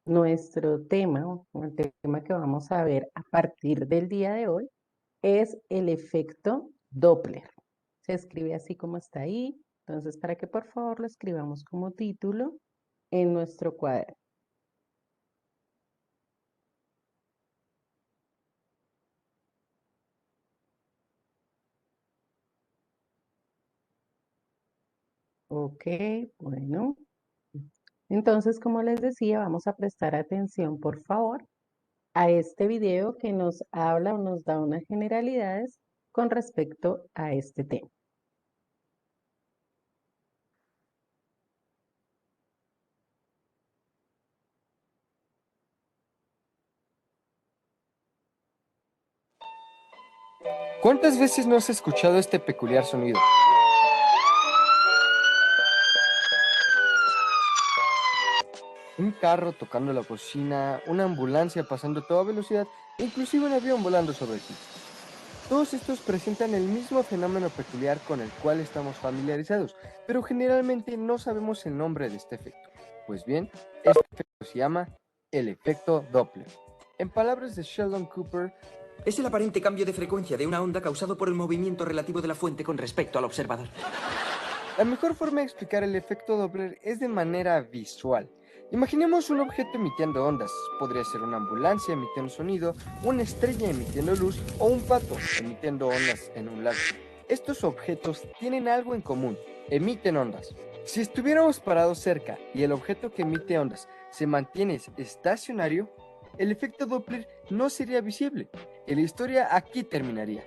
Nuestro tema, o el tema que vamos a ver a partir del día de hoy, es el efecto Doppler. Se escribe así como está ahí. Entonces, para que por favor lo escribamos como título en nuestro cuaderno. Ok, bueno. Entonces, como les decía, vamos a prestar atención, por favor, a este video que nos habla o nos da unas generalidades con respecto a este tema. ¿Cuántas veces no has escuchado este peculiar sonido? Un carro tocando la bocina, una ambulancia pasando a toda velocidad, e inclusive un avión volando sobre ti. Todos estos presentan el mismo fenómeno peculiar con el cual estamos familiarizados, pero generalmente no sabemos el nombre de este efecto. Pues bien, este efecto se llama el efecto Doppler. En palabras de Sheldon Cooper, es el aparente cambio de frecuencia de una onda causado por el movimiento relativo de la fuente con respecto al observador. la mejor forma de explicar el efecto Doppler es de manera visual. Imaginemos un objeto emitiendo ondas. Podría ser una ambulancia emitiendo sonido, una estrella emitiendo luz o un pato emitiendo ondas en un lago. Estos objetos tienen algo en común, emiten ondas. Si estuviéramos parados cerca y el objeto que emite ondas se mantiene estacionario, el efecto Doppler no sería visible y la historia aquí terminaría.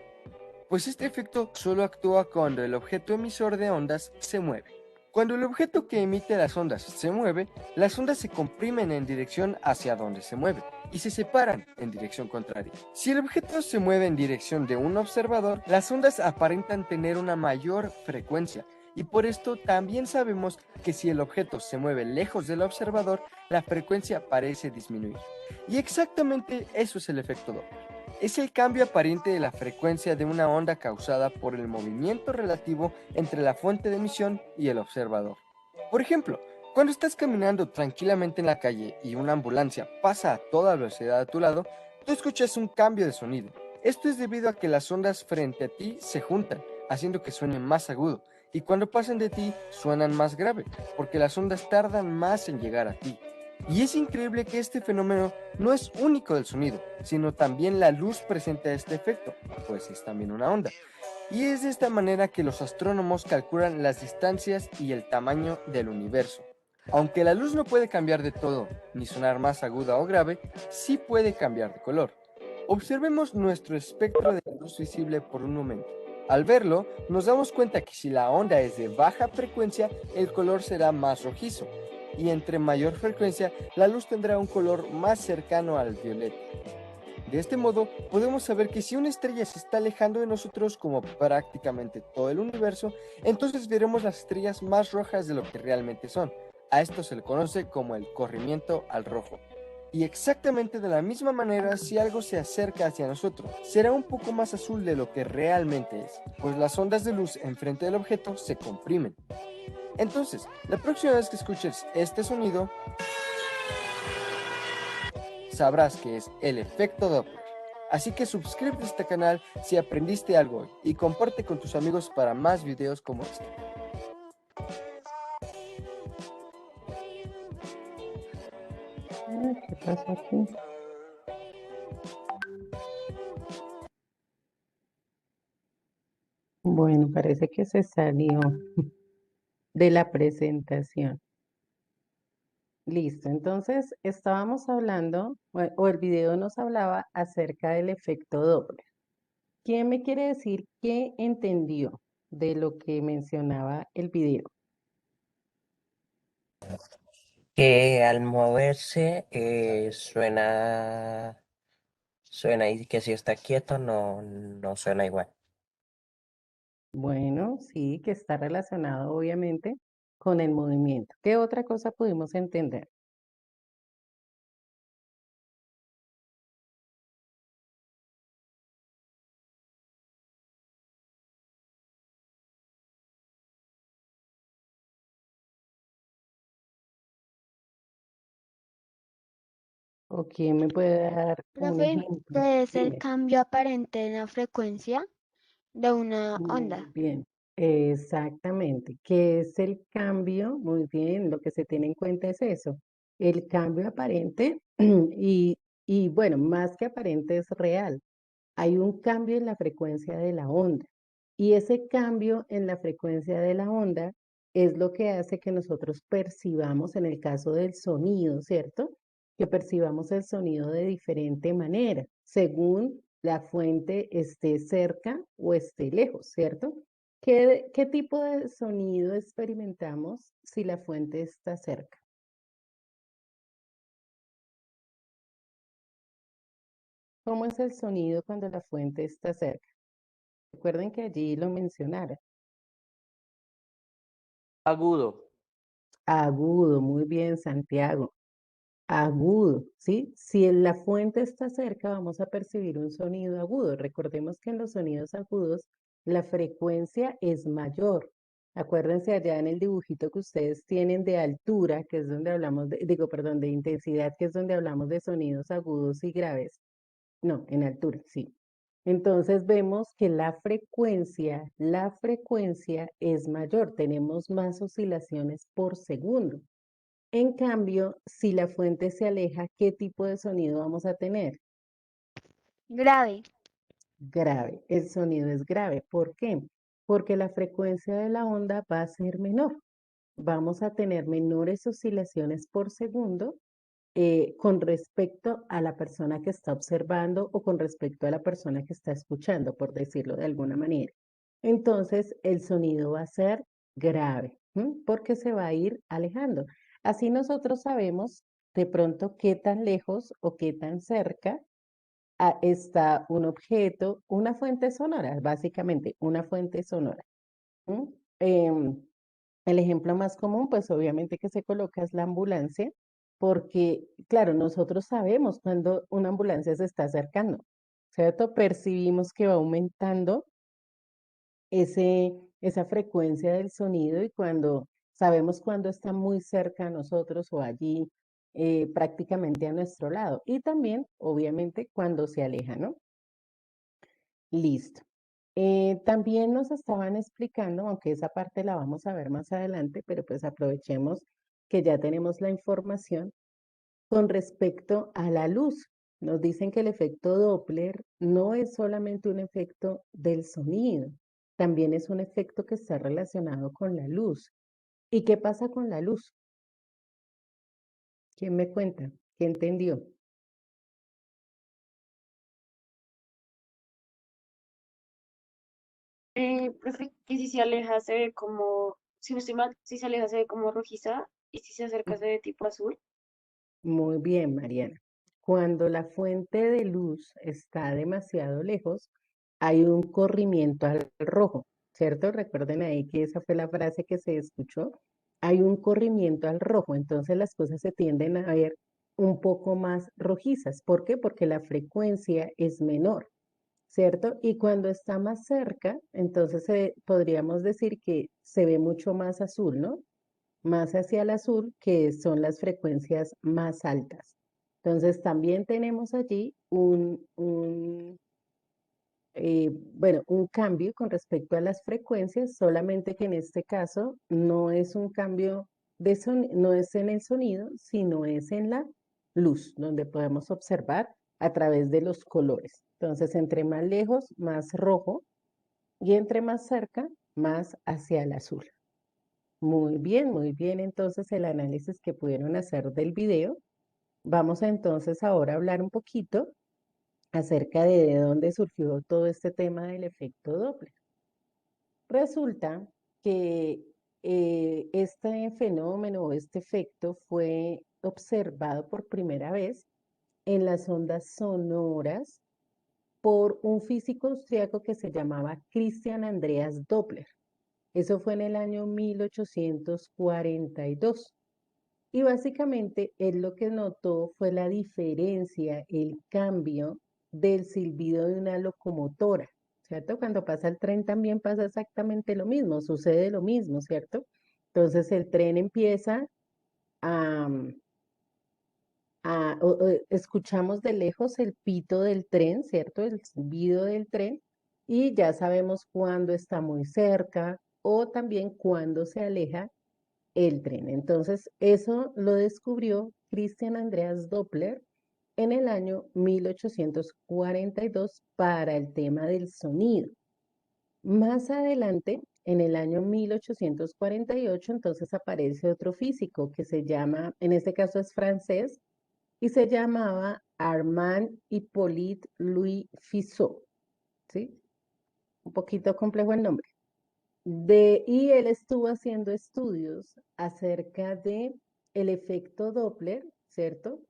Pues este efecto solo actúa cuando el objeto emisor de ondas se mueve. Cuando el objeto que emite las ondas se mueve, las ondas se comprimen en dirección hacia donde se mueve y se separan en dirección contraria. Si el objeto se mueve en dirección de un observador, las ondas aparentan tener una mayor frecuencia y por esto también sabemos que si el objeto se mueve lejos del observador, la frecuencia parece disminuir. Y exactamente eso es el efecto Doppler. Es el cambio aparente de la frecuencia de una onda causada por el movimiento relativo entre la fuente de emisión y el observador. Por ejemplo, cuando estás caminando tranquilamente en la calle y una ambulancia pasa a toda velocidad a tu lado, tú escuchas un cambio de sonido. Esto es debido a que las ondas frente a ti se juntan, haciendo que suene más agudo, y cuando pasan de ti suenan más grave, porque las ondas tardan más en llegar a ti. Y es increíble que este fenómeno no es único del sonido, sino también la luz presenta este efecto, pues es también una onda. Y es de esta manera que los astrónomos calculan las distancias y el tamaño del universo. Aunque la luz no puede cambiar de todo, ni sonar más aguda o grave, sí puede cambiar de color. Observemos nuestro espectro de luz visible por un momento. Al verlo, nos damos cuenta que si la onda es de baja frecuencia, el color será más rojizo, y entre mayor frecuencia, la luz tendrá un color más cercano al violeta. De este modo, podemos saber que si una estrella se está alejando de nosotros, como prácticamente todo el universo, entonces veremos las estrellas más rojas de lo que realmente son. A esto se le conoce como el corrimiento al rojo. Y exactamente de la misma manera, si algo se acerca hacia nosotros, será un poco más azul de lo que realmente es, pues las ondas de luz enfrente del objeto se comprimen. Entonces, la próxima vez que escuches este sonido, sabrás que es el efecto Doppler. Así que suscríbete a este canal si aprendiste algo hoy y comparte con tus amigos para más videos como este. ¿Qué pasa aquí? Bueno, parece que se salió de la presentación. Listo, entonces estábamos hablando, o el video nos hablaba acerca del efecto Doppler. ¿Quién me quiere decir qué entendió de lo que mencionaba el video? Que al moverse suena y que si está quieto no suena igual. Bueno, sí, que está relacionado obviamente con el movimiento. ¿Qué otra cosa pudimos entender? ¿O quién me puede dar un Profe, ejemplo? ¿qué es el Dime. cambio aparente en la frecuencia de una Muy onda? bien, exactamente. ¿Qué es el cambio? Muy bien, lo que se tiene en cuenta es eso, el cambio aparente y, y bueno, más que aparente es real. Hay un cambio en la frecuencia de la onda y ese cambio en la frecuencia de la onda es lo que hace que nosotros percibamos, en el caso del sonido, ¿cierto? Que percibamos el sonido de diferente manera, según la fuente esté cerca o esté lejos, ¿cierto? ¿Qué tipo de sonido experimentamos si la fuente está cerca? ¿Cómo es el sonido cuando la fuente está cerca? Recuerden que allí lo mencionaron. Agudo. Agudo, muy bien, Santiago. Agudo, ¿sí? Si la fuente está cerca, vamos a percibir un sonido agudo. Recordemos que en los sonidos agudos la frecuencia es mayor. Acuérdense allá en el dibujito que ustedes tienen de altura, que es donde hablamos de, digo, perdón, de intensidad, que es donde hablamos de sonidos agudos y graves. No, en altura, sí. Entonces vemos que la frecuencia es mayor, tenemos más oscilaciones por segundo. En cambio, si la fuente se aleja, ¿qué tipo de sonido vamos a tener? Grave. Grave. El sonido es grave. ¿Por qué? Porque la frecuencia de la onda va a ser menor. Vamos a tener menores oscilaciones por segundo con respecto a la persona que está observando o con respecto a la persona que está escuchando, por decirlo de alguna manera. Entonces, el sonido va a ser grave, porque se va a ir alejando. Así nosotros sabemos de pronto qué tan lejos o qué tan cerca está un objeto, una fuente sonora, básicamente, una fuente sonora. ¿M? El ejemplo más común, pues obviamente que se coloca es la ambulancia, porque, claro, nosotros sabemos cuando una ambulancia se está acercando, ¿cierto? Percibimos que va aumentando esa frecuencia del sonido y cuando sabemos cuando está muy cerca a nosotros o allí prácticamente a nuestro lado. Y también, obviamente, cuando se aleja, ¿no? Listo. También nos estaban explicando, aunque esa parte la vamos a ver más adelante, pero pues aprovechemos que ya tenemos la información con respecto a la luz. Nos dicen que el efecto Doppler no es solamente un efecto del sonido, también es un efecto que está relacionado con la luz. ¿Y qué pasa con la luz? ¿Quién me cuenta? ¿Qué entendió? Profe, que si se aleja se ve como, si no estoy mal, si se aleja se ve como rojiza y si se acerca se ve tipo azul. Muy bien, Mariana. Cuando la fuente de luz está demasiado lejos, hay un corrimiento al rojo, ¿cierto? Recuerden ahí que esa fue la frase que se escuchó. Hay un corrimiento al rojo, entonces las cosas se tienden a ver un poco más rojizas. ¿Por qué? Porque la frecuencia es menor, ¿cierto? Y cuando está más cerca, entonces podríamos decir que se ve mucho más azul, ¿no? Más hacia el azul, que son las frecuencias más altas. Entonces, también tenemos allí bueno, un cambio con respecto a las frecuencias, solamente que en este caso no es un cambio de sonido, no es en el sonido, sino es en la luz, donde podemos observar a través de los colores. Entonces, entre más lejos, más rojo, y entre más cerca, más hacia el azul. Muy bien, entonces el análisis que pudieron hacer del video. Vamos a entonces ahora a hablar un poquito acerca de dónde surgió todo este tema del efecto Doppler. Resulta que este fenómeno o este efecto fue observado por primera vez en las ondas sonoras por un físico austriaco que se llamaba Christian Andreas Doppler. Eso fue en el año 1842. Y básicamente él lo que notó fue la diferencia, el cambio del silbido de una locomotora, ¿cierto? Cuando pasa el tren también pasa exactamente lo mismo, sucede lo mismo, ¿cierto? Entonces el tren empieza a, escuchamos de lejos el pito del tren, ¿cierto? El silbido del tren y ya sabemos cuándo está muy cerca o también cuándo se aleja el tren. Entonces, eso lo descubrió Christian Andreas Doppler en el año 1842 para el tema del sonido. Más adelante, en el año 1848, entonces aparece otro físico que se llama, en este caso es francés, y se llamaba Armand Hippolyte Louis Fizeau, ¿sí? Un poquito complejo el nombre. Y él estuvo haciendo estudios acerca de el efecto Doppler, ¿cierto?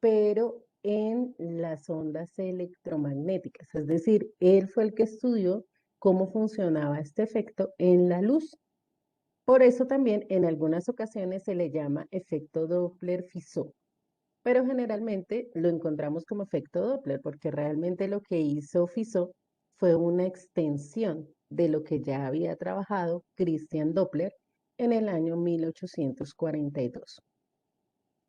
Pero en las ondas electromagnéticas. Es decir, él fue el que estudió cómo funcionaba este efecto en la luz. Por eso también en algunas ocasiones se le llama efecto Doppler-Fizeau, pero generalmente lo encontramos como efecto Doppler porque realmente lo que hizo Fizeau fue una extensión de lo que ya había trabajado Christian Doppler en el año 1842.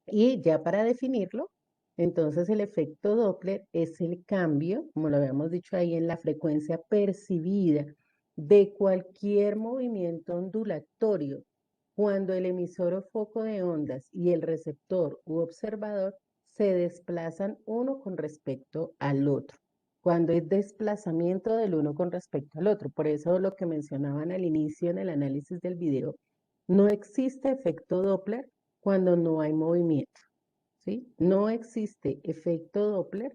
Y ya para definirlo, entonces el efecto Doppler es el cambio, como lo habíamos dicho ahí, en la frecuencia percibida de cualquier movimiento ondulatorio cuando el emisor o foco de ondas y el receptor u observador se desplazan uno con respecto al otro. Cuando hay desplazamiento del uno con respecto al otro. Por eso lo que mencionaban al inicio en el análisis del video, no existe efecto Doppler cuando no hay movimiento, ¿sí? No existe efecto Doppler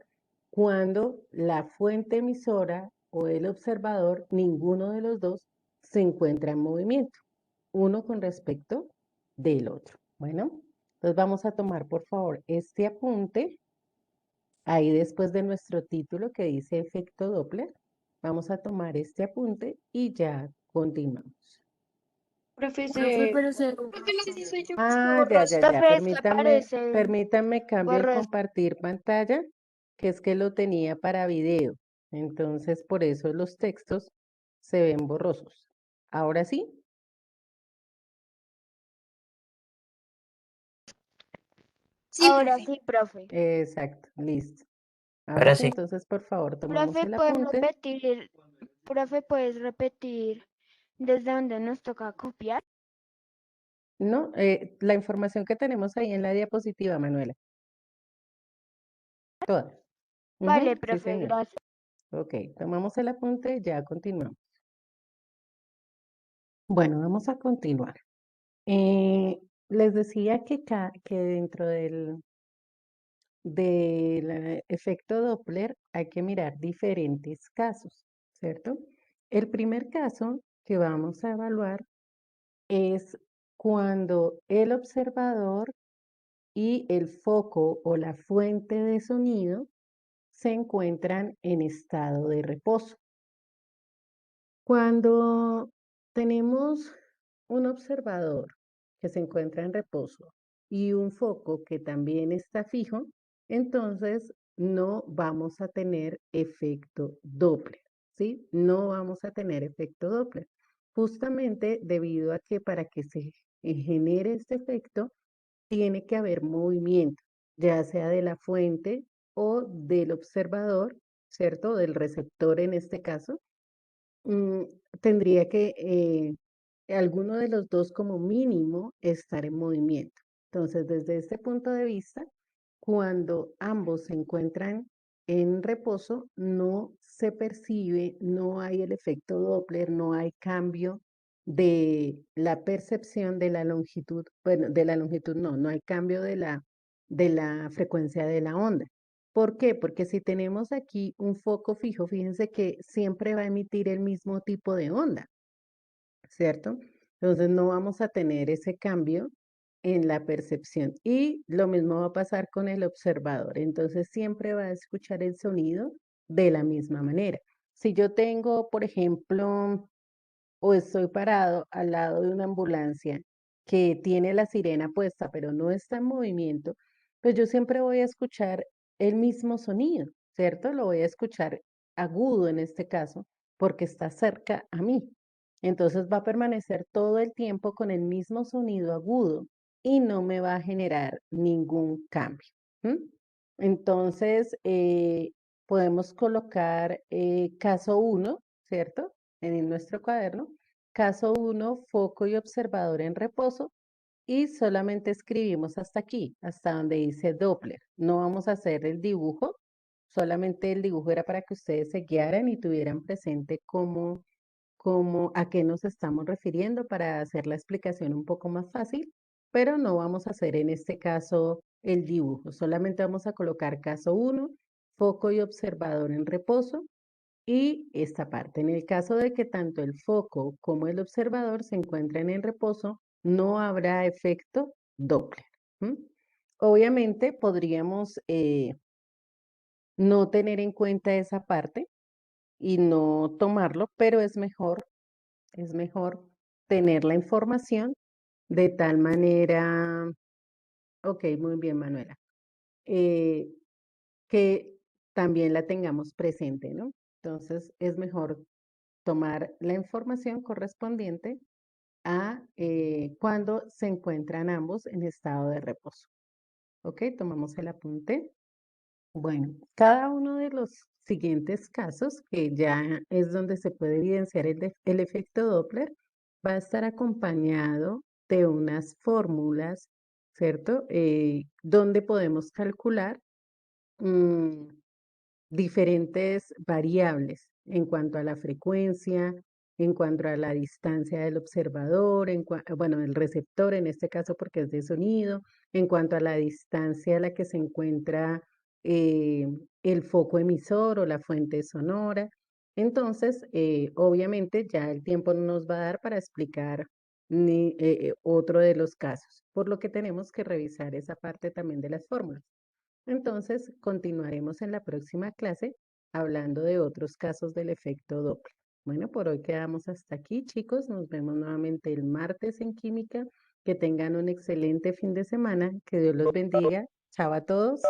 cuando la fuente emisora o el observador, ninguno de los dos, se encuentra en movimiento, uno con respecto del otro. Bueno, entonces vamos a tomar por favor este apunte, ahí después de nuestro título que dice efecto Doppler, vamos a tomar este apunte y ya continuamos. Profe, Profe, se... pero se Ah, ya. profe, es que Permítame, aparece permítame cambio el borroso. compartir pantalla, que es que lo tenía para video. Entonces, por eso los textos se ven borrosos. Ahora sí, Ahora sí, profe. exacto, listo. Ahora Ahora sí, sí. entonces, por favor, tomamos Profe, el apunte. ¿puedes repetir desde donde nos toca copiar? No, la información que tenemos ahí en la diapositiva, Manuela, toda. Vale, Sí, profe, señor. gracias. Ok, tomamos el apunte, ya continuamos. Bueno, vamos a continuar. Les decía que dentro del efecto Doppler hay que mirar diferentes casos, ¿cierto? El primer caso que vamos a evaluar es cuando el observador y el foco o la fuente de sonido se encuentran en estado de reposo. Cuando tenemos un observador que se encuentra en reposo y un foco que también está fijo, entonces no vamos a tener efecto Doppler, ¿sí? No vamos a tener efecto Doppler, justamente debido a que para que se genere este efecto tiene que haber movimiento, ya sea de la fuente o del observador, ¿cierto? Del receptor en este caso. mm, Tendría que alguno de los dos como mínimo estar en movimiento. Entonces, desde este punto de vista, cuando ambos se encuentran en reposo, no se percibe, no hay el efecto Doppler, no hay cambio de la percepción de la longitud, bueno, de la longitud no hay cambio de la frecuencia de la onda. ¿Por qué? Porque si tenemos aquí un foco fijo, fíjense que siempre va a emitir el mismo tipo de onda, ¿cierto? Entonces no vamos a tener ese cambio en la percepción. Y lo mismo va a pasar con el observador. Entonces siempre va a escuchar el sonido de la misma manera. Si yo tengo, por ejemplo, o estoy parado al lado de una ambulancia que tiene la sirena puesta, pero no está en movimiento, pues yo siempre voy a escuchar el mismo sonido, ¿cierto? Lo voy a escuchar agudo en este caso, porque está cerca a mí. Entonces va a permanecer todo el tiempo con el mismo sonido agudo y no me va a generar ningún cambio. ¿M? Entonces, podemos colocar caso 1, ¿cierto? En nuestro cuaderno. Caso 1, foco y observador en reposo. Y solamente escribimos hasta aquí, hasta donde dice Doppler. No vamos a hacer el dibujo, solamente el dibujo era para que ustedes se guiaran y tuvieran presente a qué nos estamos refiriendo para hacer la explicación un poco más fácil, pero no vamos a hacer en este caso el dibujo, solamente vamos a colocar caso 1, foco y observador en reposo y esta parte. En el caso de que tanto el foco como el observador se encuentren en reposo, no habrá efecto Doppler. ¿M? Obviamente podríamos no tener en cuenta esa parte y no tomarlo, pero es mejor tener la información de tal manera, ok, muy bien, Manuela, eh, que también la tengamos presente, ¿no? Entonces es mejor tomar la información correspondiente a cuando se encuentran ambos en estado de reposo. Ok, tomamos el apunte. Bueno, cada uno de los siguientes casos, que ya es donde se puede evidenciar el efecto Doppler, va a estar acompañado de unas fórmulas, ¿cierto? Donde podemos calcular mm, diferentes variables en cuanto a la frecuencia, en cuanto a la distancia del observador, bueno, del receptor en este caso porque es de sonido, en cuanto a la distancia a la que se encuentra eh, el foco emisor o la fuente sonora. Entonces, obviamente ya el tiempo no nos va a dar para explicar otro de los casos, por lo que tenemos que revisar esa parte también de las fórmulas. Entonces, continuaremos en la próxima clase hablando de otros casos del efecto Doppler. Bueno, por hoy quedamos hasta aquí, chicos. Nos vemos nuevamente el martes en química. Que tengan un excelente fin de semana. Que Dios los bendiga. Chao a todos.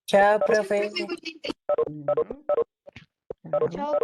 Chao, profe. Ujú. Chao. Chao.